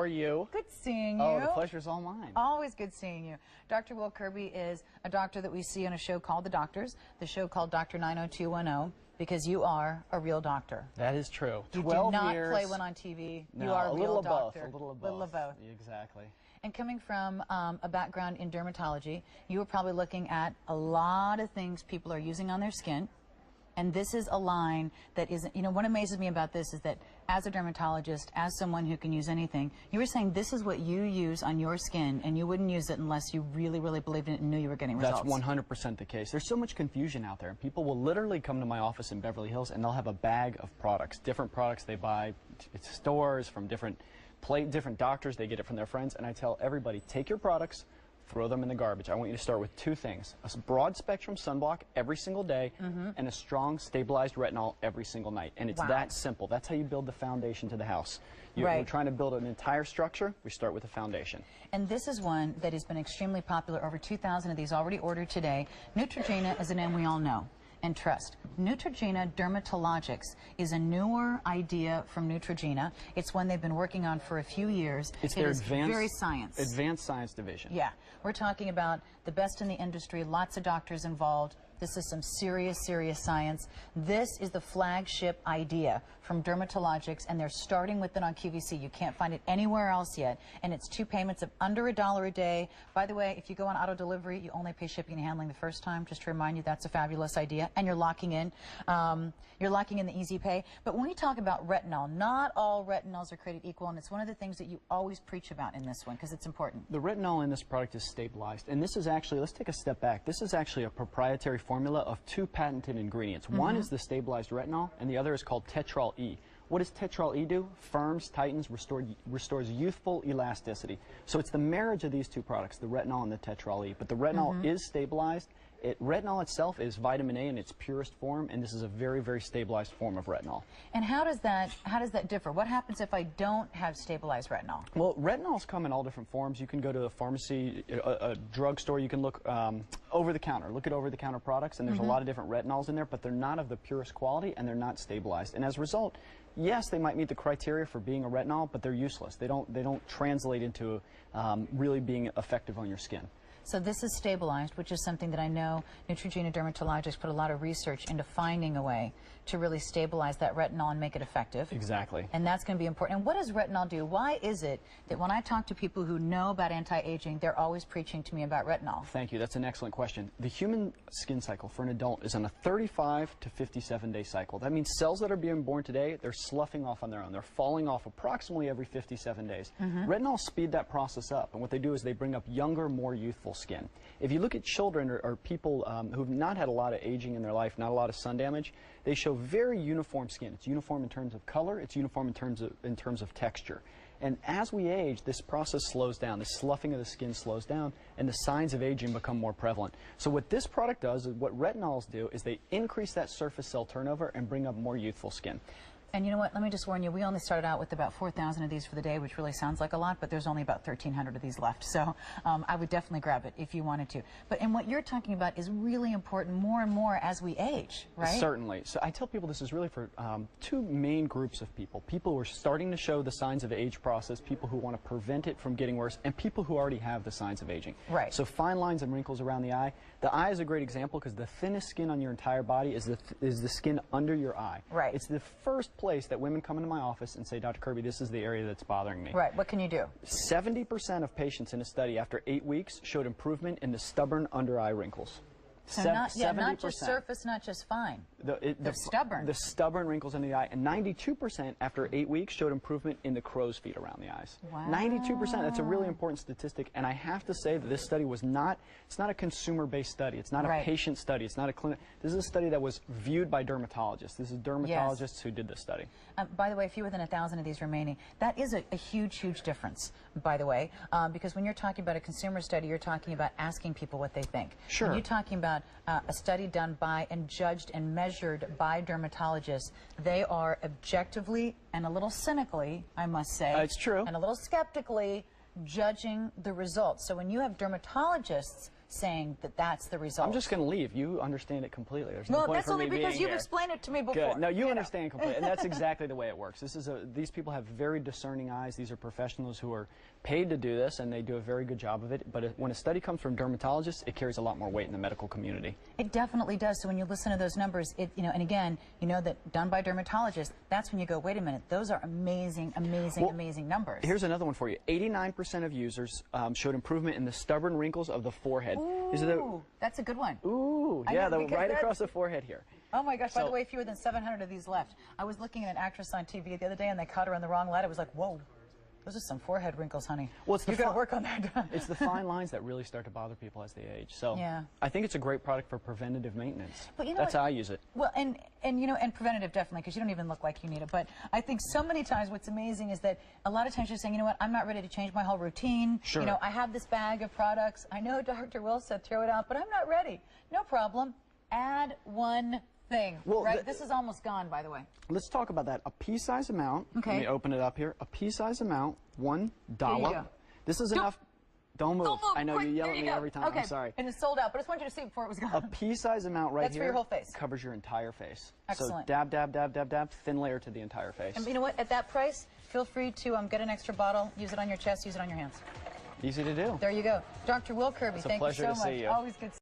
How are you? Good seeing you. Oh, the pleasure's all mine. Always good seeing you. Dr. Will Kirby is a doctor that we see on a show called The Doctors, the show called Dr. 90210, because you are a real doctor. That is true. You 12 do not years. play one on TV. No, you are a real doctor. A little of both. Little of both. Exactly. And coming from a background in dermatology, you were probably looking at a lot of things people are using on their skin. And this is a line that isn't, you know, what amazes me about this is that as a dermatologist, as someone who can use anything, you were saying this is what you use on your skin, and you wouldn't use it unless you really, really believed in it and knew you were getting results. That's 100% the case. There's so much confusion out there. People will literally come to my office in Beverly Hills and they'll have a bag of products, different products they buy at stores from different doctors. They get it from their friends, and I tell everybody, take your products, throw them in the garbage. I want you to start with two things: a broad spectrum sunblock every single day, and a strong stabilized retinol every single night. And it's that simple. That's how you build the foundation to the house. We're trying to build an entire structure. We start with the foundation. And this is one that has been extremely popular. Over 2,000 of these already ordered today. Neutrogena is a name we all know and trust. Neutrogena Dermatologics is a newer idea from Neutrogena. It's one they've been working on for a few years. It's their advanced science division. Yeah, we're talking about the best in the industry, lots of doctors involved. This is some serious, serious science. This is the flagship idea from Dermatologics, and they're starting with it on QVC. You can't find it anywhere else yet, and it's 2 payments of under $1 a day. By the way, if you go on auto delivery, you only pay shipping and handling the first time. Just to remind you, that's a fabulous idea, and you're locking in the easy pay. But when we talk about retinol, not all retinols are created equal, and it's one of the things that you always preach about in this one because it's important. The retinol in this product is stabilized, and this is actually, let's take a step back. This is actually a proprietary formula of 2 patented ingredients. One is the stabilized retinol, and the other is called Tetrol E. What does Tetrol E do? Firms, tightens, restores youthful elasticity. So it's the marriage of these 2 products, the retinol and the Tetrol E. But the retinol is stabilized. Retinol itself is vitamin A in its purest form, and this is a very, very stabilized form of retinol. And how does that differ? What happens if I don't have stabilized retinol? Well, retinols come in all different forms. You can go to a pharmacy, a drugstore. You can look over the counter. Look at over-the-counter products, and there's a lot of different retinols in there, but they're not of the purest quality, and they're not stabilized. And as a result, yes, they might meet the criteria for being a retinol, but they're useless. They don't translate into really being effective on your skin. So this is stabilized, which is something that I know Neutrogena Dermatologics put a lot of research into finding a way to really stabilize that retinol and make it effective. Exactly. And that's going to be important. And what does retinol do? Why is it that when I talk to people who know about anti-aging, they're always preaching to me about retinol? Thank you. That's an excellent question. The human skin cycle for an adult is on a 35 to 57-day cycle. That means cells that are being born today, they're sloughing off on their own. They're falling off approximately every 57 days. Retinol speed that process up, and what they do is they bring up younger, more youthful skin. If you look at children or people who've not had a lot of aging in their life, not a lot of sun damage, they show very uniform skin. It's uniform in terms of color, it's uniform in terms of texture. And as we age, this process slows down. The sloughing of the skin slows down, and the signs of aging become more prevalent. So what this product does, is what retinols do, is they increase that surface cell turnover and bring up more youthful skin. And you know what, let me just warn you, we only started out with about 4,000 of these for the day, which really sounds like a lot, but there's only about 1,300 of these left. So I would definitely grab it if you wanted to. And what you're talking about is really important more and more as we age, right? Certainly. So I tell people this is really for 2 main groups of people. People who are starting to show the signs of age process, people who want to prevent it from getting worse, and people who already have the signs of aging. Right. So fine lines and wrinkles around the eye. The eye is a great example because the thinnest skin on your entire body is the skin under your eye. Right. It's the first place that women come into my office and say, Dr. Kirby, this is the area that's bothering me. What can you do? 70% of patients in a study after 8 weeks showed improvement in the stubborn under eye wrinkles. So not just surface, not just fine. They're stubborn. The stubborn wrinkles in the eye. And 92% after 8 weeks showed improvement in the crow's feet around the eyes. Wow. 92%. That's a really important statistic. And I have to say that this study was not, it's not a consumer-based study. It's not a patient study. It's not a clinic. This is a study that was viewed by dermatologists. This is dermatologists who did this study. By the way, fewer than 1,000 of these remaining. That is a huge, huge difference, by the way, because when you're talking about a consumer study, you're talking about asking people what they think. Sure. When you're talking about a study done by and judged and measured by dermatologists, they are objectively and a little cynically, I must say, it's true, and a little skeptically judging the results. So when you have dermatologists saying that that's the result. I'm just going to leave. You understand it completely. There's no Well, point that's for only me because being you've here. explained it to me before. Good. No, you understand completely, and that's exactly the way it works. These people have very discerning eyes. These are professionals who are paid to do this, and they do a very good job of it. But when a study comes from dermatologists, it carries a lot more weight in the medical community. It definitely does. So when you listen to those numbers, and again, you know that done by dermatologists, that's when you go, wait a minute, those are amazing, amazing numbers. Here's another one for you. 89% of users showed improvement in the stubborn wrinkles of the forehead. Ooh, that's a good one. Ooh, yeah, right across the forehead here. Oh my gosh, by the way, fewer than 700 of these left. I was looking at an actress on TV the other day, and they caught her in the wrong light. I was like, whoa. Those are some forehead wrinkles, honey. Well, you got to work on that. It's the fine lines that really start to bother people as they age. So yeah. I think it's a great product for preventative maintenance. But you know that's how I use it. Well, and preventative definitely, because you don't even look like you need it. But I think so many times what's amazing is that a lot of times you're saying, you know what, I'm not ready to change my whole routine. Sure. You know, I have this bag of products. I know Dr. Will said throw it out, but I'm not ready. No problem. Add one thing. Well, right? This is almost gone, by the way. Let's talk about that. A pea-size amount. Okay. Let me open it up here. A pea-size amount, $1. Here you go. This is enough. Don't move. I know quick, you yell at me every time. Okay. I'm sorry. And it's sold out, but I just wanted you to see before it was gone. A pea-size amount right That's here. for your whole face. Covers your entire face. Excellent. So dab, dab, dab, dab, dab. Thin layer to the entire face. And you know what? At that price, feel free to get an extra bottle. Use it on your chest. Use it on your hands. Easy to do. There you go. Dr. Will Kirby, It's a thank you pleasure so to much. see you. Always good.